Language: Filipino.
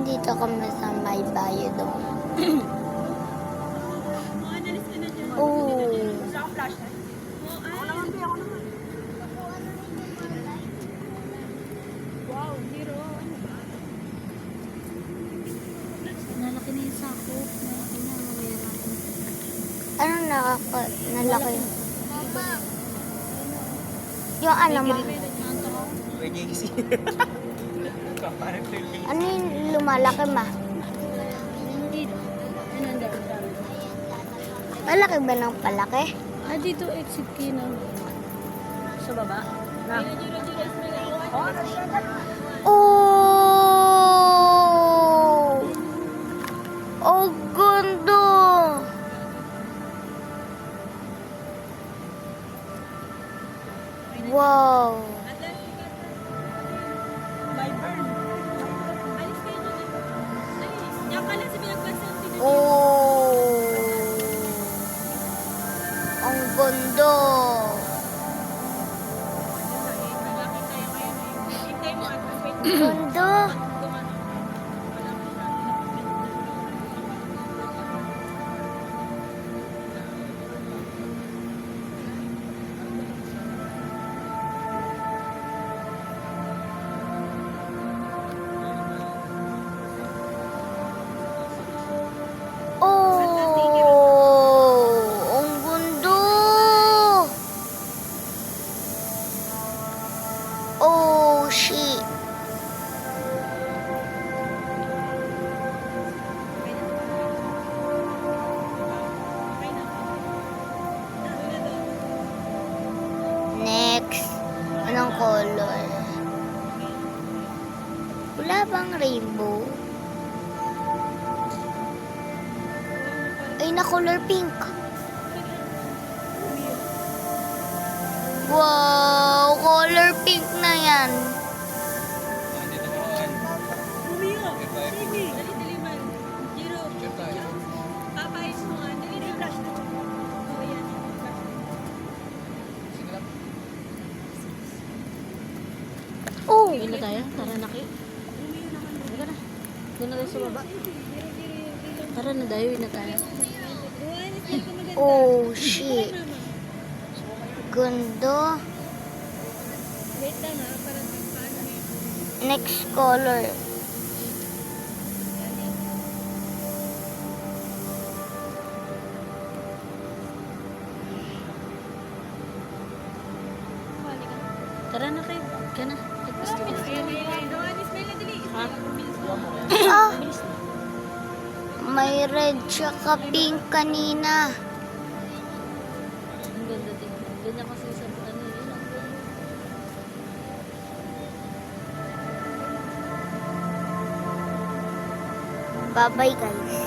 Nandito kami sa may bayadong. Oh. Wow, hero. Nalaki na yung sako. Nalaki na, mamaya natin. Anong nalaki? Yung ano ma? Ano yung lumalaki ma? Dito. Ano ang dami? Malaki ba ng palaki? Ah, dito exit key na. Sa baba? Na. Oh! Oh, ganda! Wow! By burn. Alis kayo dyan. Dali. Diyan ka lang sa pinagpansin. Oh! Ang ganda! Ganda! Oh! Ang ganda! Oh, shit! Next. Anong color? Wala bang rainbow? Ay, na color pink. Wow! Color pink na yan. Umiyo. Sige. Dali man. Zero. Papayos mo nga. Dali flash na. Oh, yan. Oh! Uwi na tayo. Tara na kayo. Tara na. Doon na tayo sa baba. Tara na tayo. Uwi na tayo. Oh, shit. Ganda. Wait lang ha. Parang Next color. Tara na kayo. Kaya na. Gusto ko. Ha? Ah! May red tsaka pink kanina. Ang ganda din. Ganyan kasi sa ano yun. Ang ganda. Bye-bye guys.